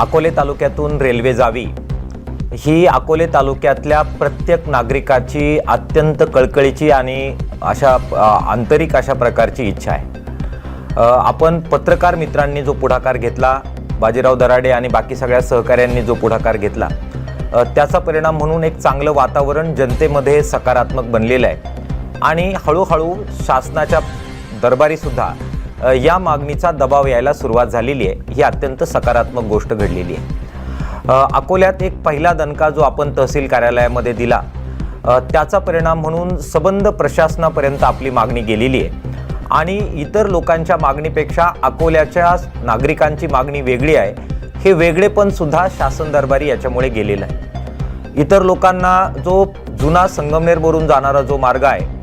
अकोले तालुक्यातून रेल्वे जावी ही अकोले तालुक्यातल्या प्रत्येक नागरिकाची अत्यंत कळकळीची आणि आंतरिक अशा प्रकारची इच्छा आहे। आपण पत्रकार मित्रांनी जो पुढाकार घेतला, बाजीराव दराडे आणि बाकी सगळ्या सहकाऱ्यांनी जो पुढाकार घेतला, त्याचा परिणाम म्हणून एक चांगलं वातावरण जनतेमध्ये सकारात्मक बनलेलं आहे आणि हळूहळू शासनाच्या दरबारी सुद्धा या मागणीचा दबाव यायला सुरुवात झालेली आहे। ही अत्यंत सकारात्मक गोष्ट घडलेली आहे। अकोल्यात एक पहिला दणका जो आपण तहसील कार्यालयामध्ये दिला, त्याचा परिणाम म्हणून सबंध प्रशासनापर्यंत आपली मागणी गेलेली आहे आणि इतर लोकांच्या मागणीपेक्षा अकोल्याच्या नागरिकांची मागणी वेगळी आहे। हे वेगळेपण सुद्धा शासन दरबारी याच्यामुळे गेलेलं आहे। इतर लोकांना जो जुना संगमनेरवरून जाणारा जो मार्ग आहे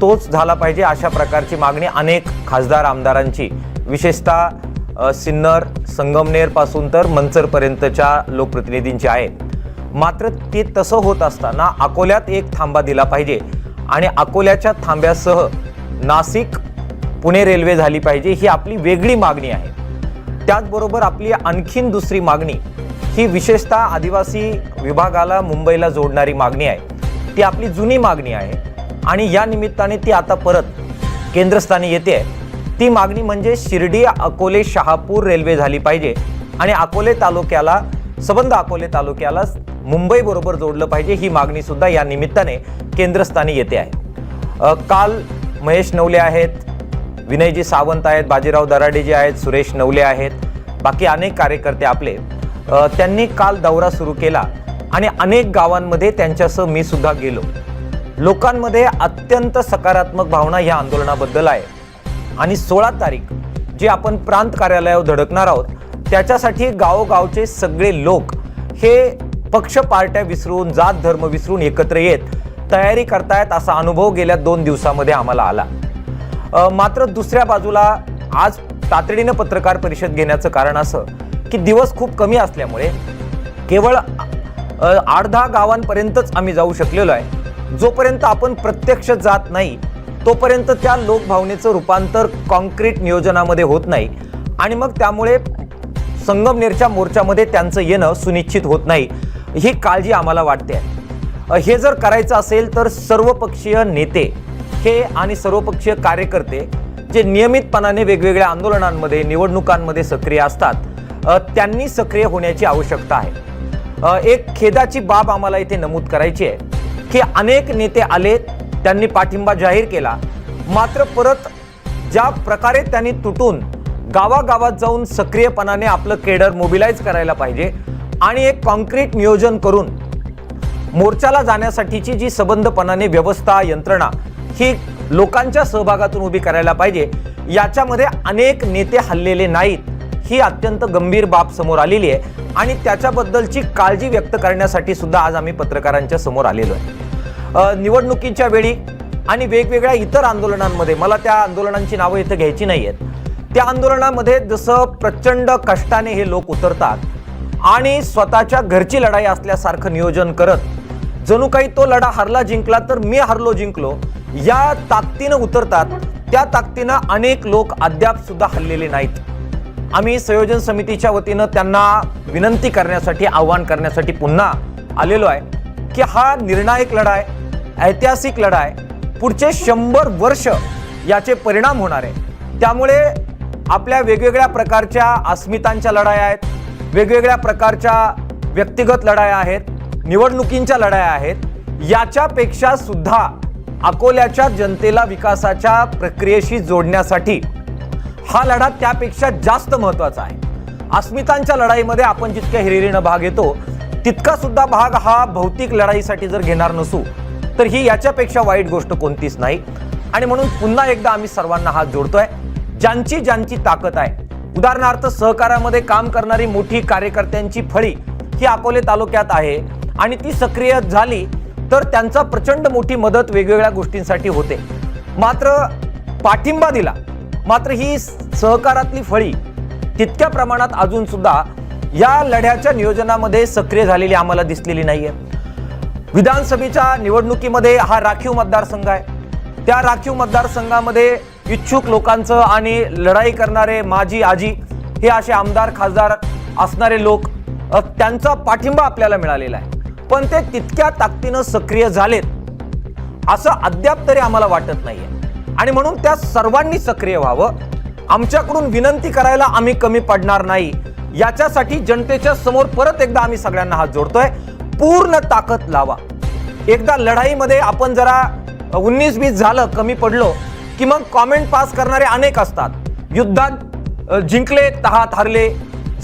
तोच झाला पाहिजे अशा प्रकारची मागणी अनेक खासदार आमदारांची, विशेषतः सिन्नर संगमनेर पासून तर मंचरपर्यंतच्या लोकप्रतिनिधींची आहे। मात्र ते तसं होत असताना अकोल्यात एक थांबा दिला पाहिजे आणि अकोल्याच्या थांब्यासह नाशिक पुणे रेल्वे झाली पाहिजे, ही आपली वेगळी मागणी आहे। त्याचबरोबर आपली आणखीन दुसरी मागणी ही विशेषतः आदिवासी विभागाला मुंबईला जोडणारी मागणी आहे। ती आपली जुनी मागणी आहे आणि या निमित्ताने ती आता परत केंद्रस्थानी येते। ती मागणी म्हणजे शिर्डी अकोले शहापूर रेल्वे झाली पाहिजे आणि अकोले तालुक्याला, सबंध अकोले तालुक्याला मुंबई बरोबर जोडलं पाहिजे, ही मागणी सुद्धा या निमित्ताने केंद्रस्थानी येते आहे। काल महेश नवले आहेत, विनयजी सावंत आहेत, बाजीराव दराडेजी आहेत, सुरेश नवले आहेत, बाकी अनेक कार्यकर्ते आपले, त्यांनी काल दौरा सुरू केला आणि अनेक गावांमध्ये त्यांच्यासह मी सुद्धा गेलो। लोकांमध्ये अत्यंत सकारात्मक भावना या आंदोलनाबद्दल आहे आणि 16 तारीख जे आपण प्रांत कार्यालयावर धडकणार आहोत त्याच्यासाठी गावोगावचे सगळे लोक हे पक्ष पार्ट्या विसरून, जात धर्म विसरून एकत्र येत तयारी करतायत असा अनुभव गेल्या 2 दिवसामध्ये आम्हाला आला। मात्र दुसऱ्या बाजूला आज तातडीनं पत्रकार परिषद घेण्याचं कारण असं की दिवस खूप कमी असल्यामुळे केवळ 8-10 गावांपर्यंतच आम्ही जाऊ शकलेलो आहे। जोपर्यंत आपण प्रत्यक्ष जात नाही तोपर्यंत त्या लोकभावनेचं रूपांतर कॉन्क्रीट नियोजनामध्ये होत नाही आणि मग त्यामुळे संगमनेरच्या मोर्चामध्ये त्यांचं येणं सुनिश्चित होत नाही, ही काळजी आम्हाला वाटते। हे जर करायचं असेल तर सर्वपक्षीय नेते हे आणि सर्वपक्षीय कार्यकर्ते जे नियमितपणाने वेगवेगळ्या आंदोलनांमध्ये, निवडणुकांमध्ये सक्रिय असतात, त्यांनी सक्रिय होण्याची आवश्यकता आहे। एक खेदाची बाब आम्हाला इथे नमूद करायची आहे की अनेक नेते आले, त्यांनी पाठिंबा जाहीर केला, मात्र परत ज्या प्रकारे त्यांनी तुटून गावागावात जाऊन सक्रियपणाने आपलं केडर मोबिलाइज करायला पाहिजे आणि एक कॉन्क्रीट नियोजन करून मोर्चाला जाण्यासाठीची जी सबंधपणाने व्यवस्था, यंत्रणा ही लोकांच्या सहभागातून उभी करायला पाहिजे, याच्यामध्ये अनेक नेते हल्लेले नाहीत, ही अत्यंत गंभीर बाब समोर आलेली आहे आणि त्याच्याबद्दलची काळजी व्यक्त करण्यासाठी सुद्धा आज आम्ही पत्रकारांच्या समोर आलेलो आहे। निवडणुकीच्या वेळी आणि वेगवेगळ्या इतर आंदोलनांमध्ये, मला त्या आंदोलनांची नावं इथं घ्यायची नाही आहेत, त्या आंदोलनामध्ये जसं प्रचंड कष्टाने हे लोक उतरतात आणि स्वतःच्या घरची लढाई असल्यासारखं नियोजन करत जणू काही तो लढा हरला जिंकला तर मी हरलो जिंकलो या ताकदीनं उतरतात, त्या ताकदीनं अनेक लोक अद्याप सुद्धा हल्लेले नाहीत। आम्ही संयोजन समितीच्या वतीनं त्यांना विनंती करण्यासाठी, आव्हान करण्यासाठी पुन्हा आलेलो आहे की हा निर्णायक लढा आहे, ऐतिहासिक लढा आहे, पुढचे 100 वर्ष याचे परिणाम होणार आहे। त्यामुळे आपल्या वेगवेगळ्या प्रकारच्या अस्मितांच्या लढाया आहेत, वेगवेगळ्या प्रकारच्या व्यक्तिगत लढाया आहेत, निवडणुकींच्या लढाया आहेत, याच्यापेक्षा सुद्धा अकोल्याच्या जनतेला विकासाच्या प्रक्रियेशी जोडण्यासाठी हा लढा त्यापेक्षा जास्त महत्त्वाचा आहे। अस्मितांच्या लढाईमध्ये आपण जितक्या हिरिरीनं भाग घेतो तितका सुद्धा भाग हा भौतिक लढाईसाठी जर घेणार नसू तर ही याच्यापेक्षा वाईट गोष्ट कोणतीच नाही। आणि म्हणून पुन्हा एकदा आम्ही सर्वांना हात जोडतोय, ज्यांची ताकद आहे, उदाहरणार्थ सहकारामध्ये काम करणारी मोठी कार्यकर्त्यांची फळी ही अकोले तालुक्यात आहे आणि ती सक्रिय झाली तर त्यांचा प्रचंड मोठी मदत वेगवेगळ्या गोष्टींसाठी होते। मात्र पाठिंबा दिला, मात्र ही सहकारातली फळी तितक्या प्रमाणात अजून सुद्धा या लढ्याच्या नियोजनामध्ये सक्रिय झालेली आम्हाला दिसलेली नाहीये। विधानसभेच्या निवडणुकीमध्ये हा राखीव मतदारसंघ आहे, त्या राखीव मतदारसंघामध्ये इच्छुक लोकांचं आणि लढाई करणारे माजी आजी हे असे आमदार खासदार असणारे लोक त्यांचा पाठिंबा आपल्याला मिळालेला आहे, पण ते तितक्या ताकदीनं सक्रिय झालेत असं अद्याप तरी आम्हाला वाटत नाहीये. आणि म्हणून त्या सर्वांनी सक्रिय व्हावं. आमच्याकडून विनंती करायला आम्ही कमी पडणार नाही. याच्यासाठी जनतेच्या समोर परत एकदा आम्ही सगळ्यांना हात जोडतोय. पूर्ण ताकद लावा. एकदा लढाईमध्ये आपण जरा 19-20 झालं, कमी पडलो की मग कॉमेंट पास करणारे अनेक असतात. युद्धात जिंकले, तहात हरले,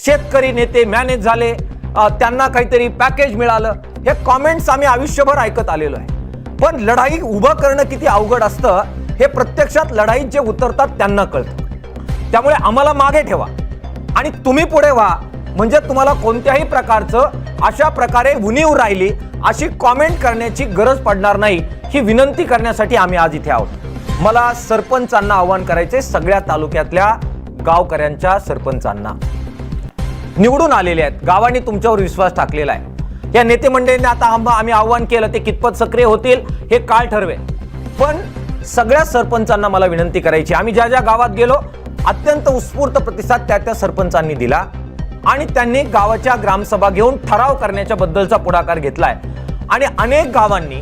शेतकरी नेते मॅनेज झाले, त्यांना काहीतरी पॅकेज मिळालं, हे कॉमेंट्स आम्ही आयुष्यभर ऐकत आलेलो आहे. पण लढाई उभं करणं किती अवघड असतं हे प्रत्यक्षात लढाईत जे उतरतात त्यांना कळतं. त्यामुळे आम्हाला मागे ठेवा आणि तुम्ही पुढे व्हा. म्हणजे तुम्हाला कोणत्याही प्रकारचं अशा प्रकारे उणीव राहिली अशी कॉमेंट करण्याची गरज पडणार नाही. ही विनंती करण्यासाठी आम्ही आज इथे आहोत. मला सरपंचांना आवाहन करायचे, सगळ्या तालुक्यातल्या गावकऱ्यांच्या सरपंचांना निवडून आलेले आहेत, गावांनी तुमच्यावर विश्वास टाकलेला आहे. या नेते मंडळींनी आता आम्ही आव्हान केलं, ते कितपत सक्रिय होतील हे काळ ठरवेल. पण सगळ्या सरपंचांना मला विनंती करायची, आम्ही ज्या ज्या गावात गेलो अत्यंत उत्स्फूर्त प्रतिसाद त्या सरपंचांनी दिला आणि त्यांनी गावाच्या ग्रामसभा घेऊन ठराव करण्याच्या बद्दलचा पुढाकार घेतलाय. आणि अनेक गावांनी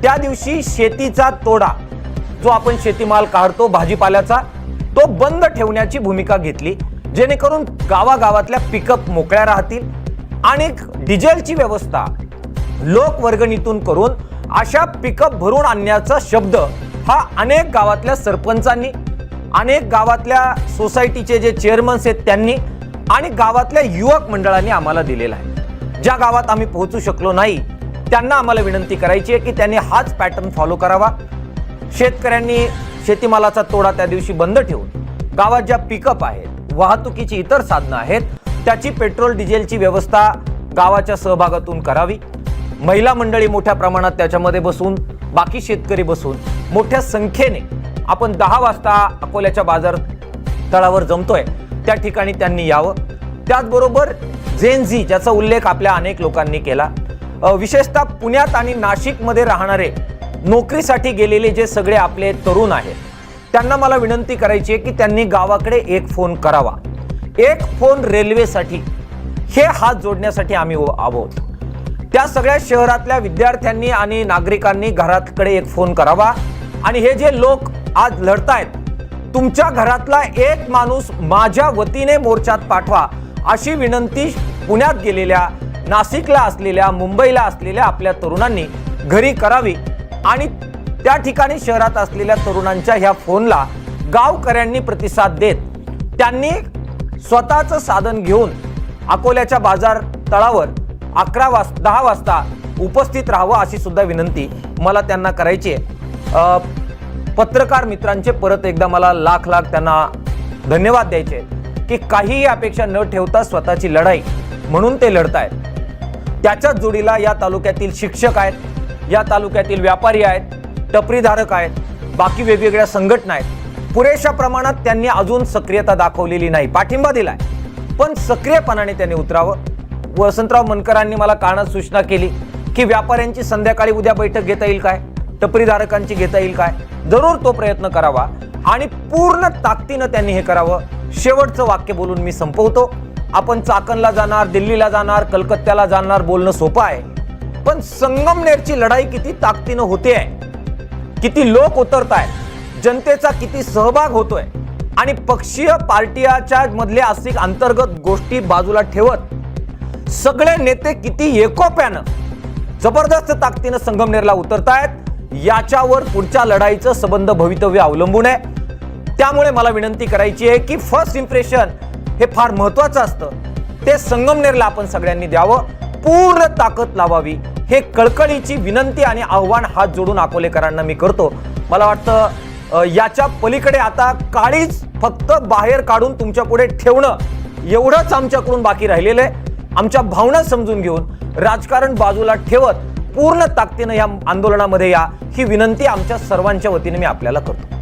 त्या दिवशी शेतीचा तोडा, जो आपण शेतीमाल काढतो भाजीपाल्याचा, तो बंद ठेवण्याची भूमिका घेतली, जेणेकरून गावागावातल्या पिकअप मोकळ्या राहतील आणि डिझेलची व्यवस्था लोकवर्गणीतून करून अशा पिकअप भरून आणण्याचा शब्द हा अनेक गावातल्या सरपंचांनी, अनेक गावातल्या सोसायटीचे जे चेअरमन्स आहेत त्यांनी आणि गावातल्या युवक मंडळांनी आम्हाला दिलेला आहे. ज्या गावात आम्ही पोहोचू शकलो नाही त्यांना आम्हाला विनंती करायची आहे की त्यांनी हाच पॅटर्न फॉलो करावा. शेतकऱ्यांनी शेतीमालाचा तोडा त्या दिवशी बंद ठेवून गावात ज्या पिकअप आहेत, वाहतुकीची इतर साधनं आहेत, त्याची पेट्रोल डिझेलची व्यवस्था गावाच्या सहभागातून करावी. महिला मंडळी मोठ्या प्रमाणात त्याच्यामध्ये बसून, बाकी शेतकरी बसून मोठ्या संख्येने आपण 10 वाजता अकोल्याच्या बाजार तळावर जमतोय त्या ठिकाणी त्यांनी यावं. त्याचबरोबर झेन-झी, ज्याचा उल्लेख आपल्या अनेक लोकांनी केला, विशेषतः पुण्यात आणि नाशिकमध्ये राहणारे नोकरीसाठी गेलेले जे सगळे आपले तरुण आहेत त्यांना मला विनंती करायची आहे की त्यांनी गावाकडे एक फोन करावा. एक फोन रेल्वेसाठी, हे हात जोडण्यासाठी आम्ही आहोत. त्या सगळ्या शहरातल्या विद्यार्थ्यांनी आणि नागरिकांनी घराकडे एक फोन करावा. आणि हे जे लोक आज लढतायत, तुमच्या घरातला एक माणूस माझ्या वतीने मोर्चात पाठवा, अशी विनंती पुण्यात गेलेल्या, नाशिकला असलेल्या, मुंबईला असलेल्या आपल्या तरुणांनी घरी करावी. आणि त्या ठिकाणी शहरात असलेल्या तरुणांच्या ह्या फोनला गावकऱ्यांनी प्रतिसाद देत त्यांनी स्वतःचं साधन घेऊन अकोल्याच्या बाजार तळावर 10 वाजता उपस्थित राहावं, अशी सुद्धा विनंती मला त्यांना करायची आहे. पत्रकार मित्रांचे परत एकदा मला लाख त्यांना धन्यवाद द्यायचे की काहीही अपेक्षा न ठेवता स्वतःची लढाई म्हणून ते लढतायत. त्याच्याच जोडीला या तालुक्यातील शिक्षक आहेत, या तालुक्यातील व्यापारी आहेत, टपरीधारक आहेत, बाकी वेगवेगळ्या संघटना आहेत. पुरेशा प्रमाणात त्यांनी अजून सक्रियता दाखवलेली नाही, पाठिंबा दिलाय, पण सक्रियपणाने त्यांनी उतरावं. वसंतराव मनकरांनी मला कानात सूचना केली की व्यापाऱ्यांची संध्याकाळी उद्या बैठक घेता येईल काय, टपरीधारकांची घेता येईल काय. जरूर तो प्रयत्न करावा आणि पूर्ण ताकदीनं त्यांनी हे करावं. शेवटचं वाक्य बोलून मी संपवतो. आपण चाकणला जाणार, दिल्लीला जाणार, कलकत्त्याला जाणार, बोलणं सोपं आहे, पण संगमनेरची लढाई किती ताकदीनं होते आहे, किती लोक उतरतायत, जनतेचा किती सहभाग होतोय आणि पक्षीय पार्टीच्या मधले असे अंतर्गत गोष्टी बाजूला ठेवत सगळे नेते किती एकोप्यानं जबरदस्त ताकदीनं संगमनेरला उतरतायत, याच्यावर पुढच्या लढाईचं संबंध भवितव्य अवलंबून आहे. त्यामुळे मला विनंती करायची आहे की फर्स्ट इम्प्रेशन हे फार महत्वाचं असतं, ते संगमनेरला आपण सगळ्यांनी द्यावं, पूर्ण ताकद लावावी. हे कळकळीची विनंती आणि आव्हान हात जोडून अकोलेकरांना मी करतो. मला वाटतं याच्या पलीकडे आता काळीच फक्त बाहेर काढून तुमच्या पुढे ठेवणं एवढंच आमच्याकडून बाकी राहिलेलं आहे. आमच्या भावना समजून घेऊन राजकारण बाजूला ठेवत पूर्ण ताकदीनं या आंदोलनामध्ये या, ही विनंती आमच्या सर्वांच्या वतीने मी आपल्याला करतो.